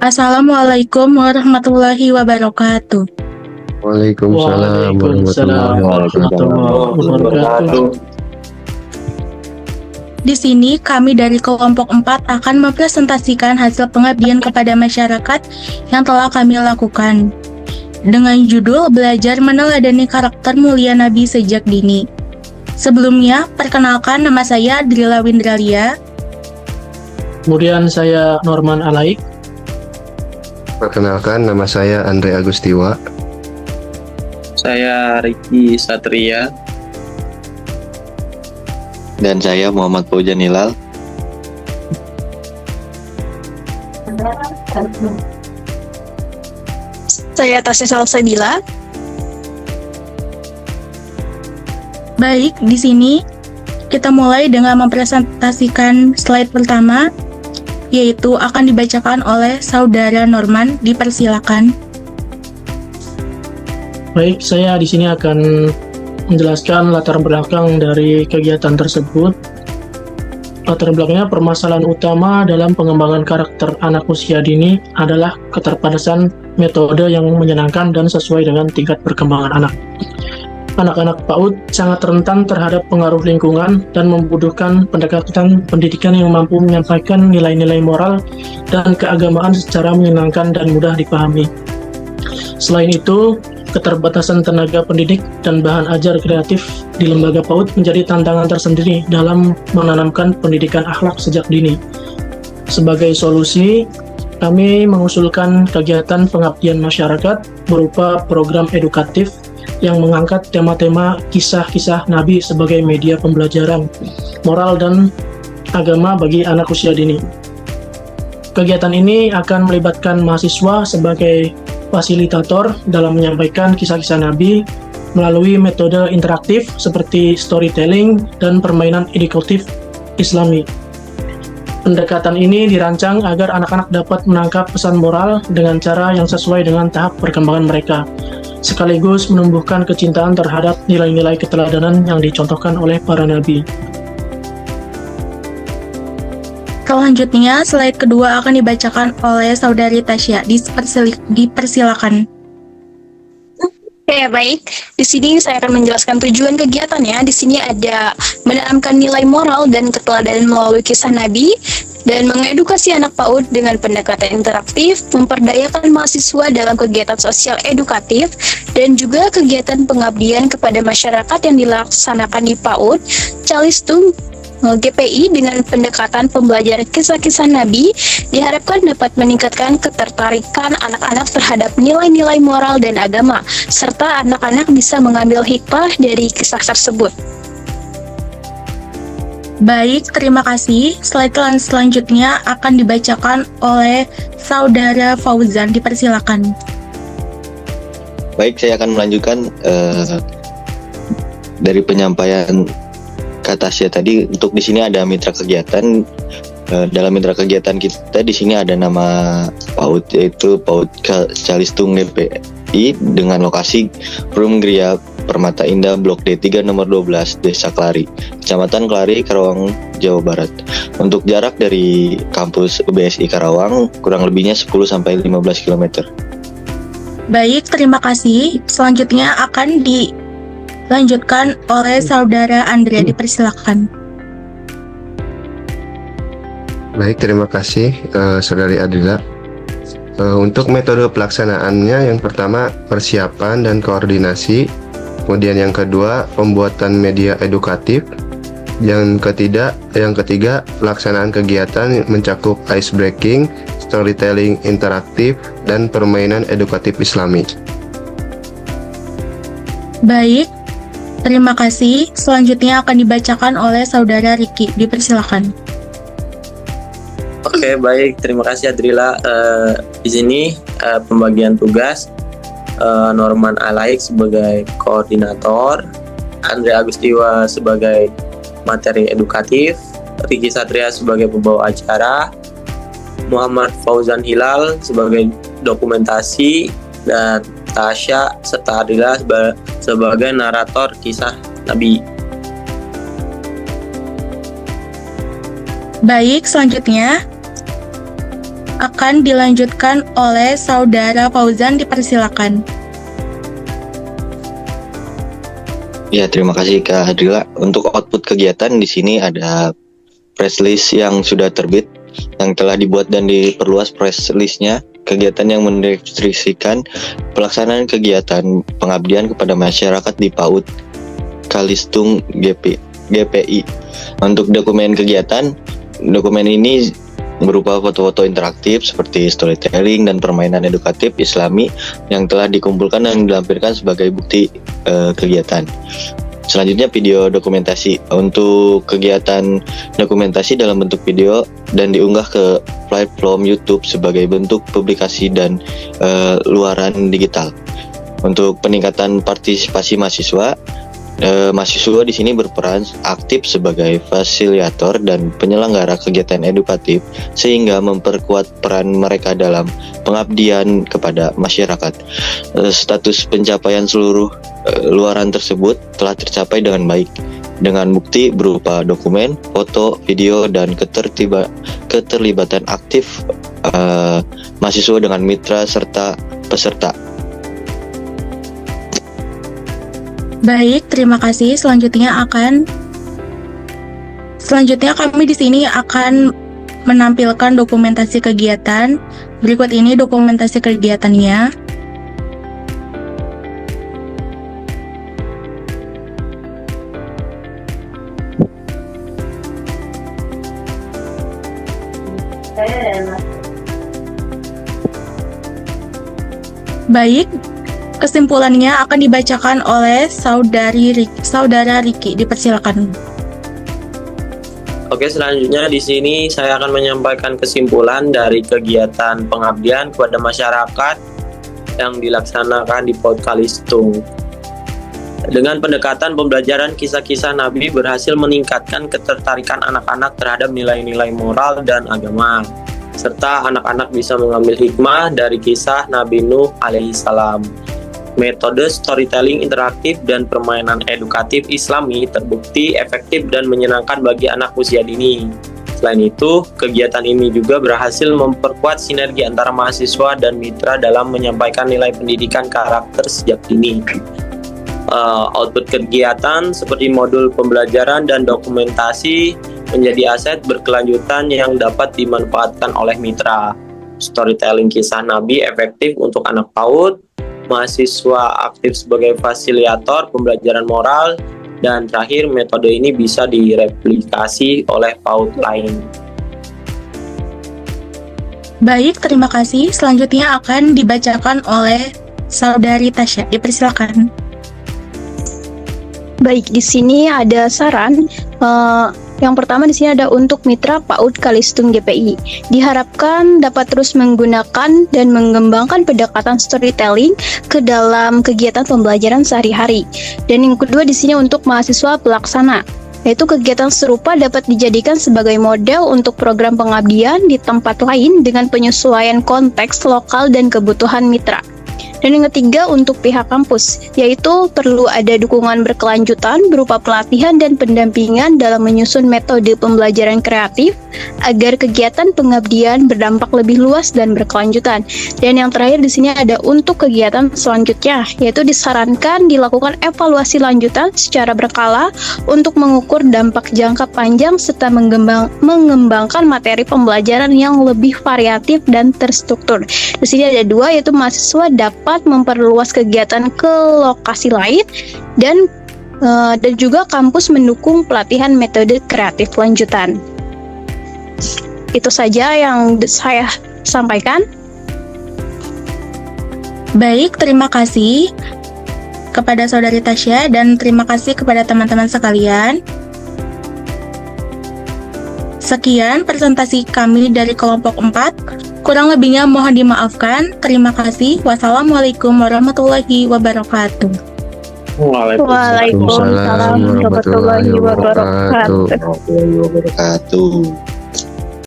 Assalamualaikum warahmatullahi wabarakatuh. Waalaikumsalam Waalaikumsalam warahmatullahi wabarakatuh. Di sini kami dari kelompok 4 akan mempresentasikan hasil pengabdian kepada masyarakat yang telah kami lakukan. Dengan judul Belajar Meneladani Karakter Mulia Nabi Sejak Dini. Sebelumnya, perkenalkan nama saya Drila Windralia. Kemudian saya Norman Alaik. Perkenalkan, nama saya Andre Agustiwa. Saya Riki Satria. Dan saya Muhammad Fauzan Hilal. Saya Tasya Salsabila. Baik, di sini kita mulai dengan mempresentasikan slide pertama, yaitu akan dibacakan oleh Saudara Norman. Dipersilakan. Baik, saya di sini akan menjelaskan latar belakang dari kegiatan tersebut. Latar belakangnya, permasalahan utama dalam pengembangan karakter anak usia dini adalah keterbatasan metode yang menyenangkan dan sesuai dengan tingkat perkembangan anak. Anak-anak PAUD sangat rentan terhadap pengaruh lingkungan dan membutuhkan pendekatan pendidikan yang mampu menyampaikan nilai-nilai moral dan keagamaan secara menyenangkan dan mudah dipahami. Selain itu, keterbatasan tenaga pendidik dan bahan ajar kreatif di lembaga PAUD menjadi tantangan tersendiri dalam menanamkan pendidikan akhlak sejak dini. Sebagai solusi, kami mengusulkan kegiatan pengabdian masyarakat berupa program edukatif yang mengangkat tema-tema kisah-kisah Nabi sebagai media pembelajaran moral dan agama bagi anak usia dini. Kegiatan ini akan melibatkan mahasiswa sebagai fasilitator dalam menyampaikan kisah-kisah Nabi melalui metode interaktif seperti storytelling dan permainan edukatif Islami. Pendekatan ini dirancang agar anak-anak dapat menangkap pesan moral dengan cara yang sesuai dengan tahap perkembangan mereka, sekaligus menumbuhkan kecintaan terhadap nilai-nilai keteladanan yang dicontohkan oleh para nabi. Selanjutnya, slide kedua akan dibacakan oleh Saudari Tasya. Dipersilakan. Oke, baik. Di sini saya akan menjelaskan tujuan kegiatannya. Di sini ada menanamkan nilai moral dan keteladanan melalui kisah Nabi, dan mengedukasi anak PAUD dengan pendekatan interaktif, memperdayakan mahasiswa dalam kegiatan sosial edukatif, dan juga kegiatan pengabdian kepada masyarakat yang dilaksanakan di PAUD, Calistung GPI dengan pendekatan pembelajaran kisah-kisah Nabi diharapkan dapat meningkatkan ketertarikan anak-anak terhadap nilai-nilai moral dan agama, serta anak-anak bisa mengambil hikmah dari kisah tersebut. Baik, terima kasih. Slide selanjutnya akan dibacakan oleh Saudara Fauzan. Dipersilakan. Baik, saya akan melanjutkan dari penyampaian kata Tasya tadi. Untuk di sini ada mitra kegiatan. Dalam mitra kegiatan kita di sini ada nama PAUD, yaitu PAUD Calistung GPI dengan lokasi Perum Gria Permata Indah Blok D3 nomor 12 Desa Kelari, Kecamatan Kelari, Karawang, Jawa Barat. Untuk jarak dari kampus UBSI Karawang kurang lebihnya 10-15 km. Baik, terima kasih. Selanjutnya akan dilanjutkan oleh Saudara Andrea. Dipersilakan. Baik, terima kasih Saudari Adila. Untuk metode pelaksanaannya, yang pertama persiapan dan koordinasi, kemudian yang kedua pembuatan media edukatif, yang ketiga pelaksanaan kegiatan mencakup ice breaking, storytelling interaktif, dan permainan edukatif Islami. Baik, terima kasih. Selanjutnya akan dibacakan oleh Saudara Riki. Dipersilakan. Oke, baik. Terima kasih Adrila. Di sini pembagian tugas, Norman Alaik sebagai koordinator, Andre Agustiwa sebagai materi edukatif, Riki Satria sebagai pembawa acara, Muhammad Fauzan Hilal sebagai dokumentasi, dan Tasya serta Adila sebagai narator kisah Nabi. Baik, selanjutnya akan dilanjutkan oleh Saudara Fauzan, dipersilakan. Ya, terima kasih Kak Adrila. Untuk output kegiatan di sini ada press list yang sudah terbit, yang telah dibuat dan diperluas press listnya. Kegiatan yang mendeskripsikan pelaksanaan kegiatan pengabdian kepada masyarakat di PAUD Kalistung GPI. Untuk dokumen kegiatan, dokumen ini berupa foto-foto interaktif seperti storytelling dan permainan edukatif Islami yang telah dikumpulkan dan dilampirkan sebagai bukti kegiatan. Selanjutnya video dokumentasi. Untuk kegiatan dokumentasi dalam bentuk video dan diunggah ke platform YouTube sebagai bentuk publikasi dan luaran digital. Untuk peningkatan partisipasi mahasiswa, mahasiswa di sini berperan aktif sebagai fasilitator dan penyelenggara kegiatan edukatif sehingga memperkuat peran mereka dalam pengabdian kepada masyarakat. Status pencapaian seluruh luaran tersebut telah tercapai dengan baik dengan bukti berupa dokumen, foto, video, dan keterlibatan aktif mahasiswa dengan mitra serta peserta. Baik, terima kasih. Selanjutnya kami di sini akan menampilkan dokumentasi kegiatan. Berikut ini dokumentasi kegiatannya. Baik, kesimpulannya akan dibacakan oleh Saudara Riki, dipersilakan. Oke, selanjutnya di sini saya akan menyampaikan kesimpulan dari kegiatan pengabdian kepada masyarakat yang dilaksanakan di PAUD Kalistung. Dengan pendekatan pembelajaran kisah-kisah Nabi berhasil meningkatkan ketertarikan anak-anak terhadap nilai-nilai moral dan agama, serta anak-anak bisa mengambil hikmah dari kisah Nabi Nuh alaihissalam. Metode storytelling interaktif dan permainan edukatif Islami terbukti efektif dan menyenangkan bagi anak usia dini. Selain itu, kegiatan ini juga berhasil memperkuat sinergi antara mahasiswa dan mitra dalam menyampaikan nilai pendidikan karakter sejak dini. Output kegiatan seperti modul pembelajaran dan dokumentasi menjadi aset berkelanjutan yang dapat dimanfaatkan oleh mitra. Storytelling kisah Nabi efektif untuk anak PAUD, mahasiswa aktif sebagai fasilitator pembelajaran moral, dan terakhir metode ini bisa direplikasi oleh PAUD lain. Baik, terima kasih. Selanjutnya akan dibacakan oleh Saudari Tasya, dipersilakan. Baik, di sini ada saran. Yang pertama di sini ada untuk mitra PAUD Kalistung GPI. Diharapkan dapat terus menggunakan dan mengembangkan pendekatan storytelling ke dalam kegiatan pembelajaran sehari-hari. Dan yang kedua di sini untuk mahasiswa pelaksana, yaitu kegiatan serupa dapat dijadikan sebagai model untuk program pengabdian di tempat lain dengan penyesuaian konteks lokal dan kebutuhan mitra. Dan yang ketiga untuk pihak kampus, yaitu perlu ada dukungan berkelanjutan berupa pelatihan dan pendampingan dalam menyusun metode pembelajaran kreatif agar kegiatan pengabdian berdampak lebih luas dan berkelanjutan. Dan yang terakhir di sini ada untuk kegiatan selanjutnya, yaitu disarankan dilakukan evaluasi lanjutan secara berkala untuk mengukur dampak jangka panjang serta mengembangkan materi pembelajaran yang lebih variatif dan terstruktur. Di sini ada dua, yaitu mahasiswa dapat memperluas kegiatan ke lokasi lain dan juga kampus mendukung pelatihan metode kreatif lanjutan. Itu saja yang saya sampaikan. Baik, terima kasih kepada Saudari Tasya dan terima kasih kepada teman-teman sekalian. Sekian presentasi kami dari kelompok 4. Kurang lebihnya mohon dimaafkan. Terima kasih. Wassalamualaikum warahmatullahi wabarakatuh. Waalaikumsalam warahmatullahi wabarakatuh.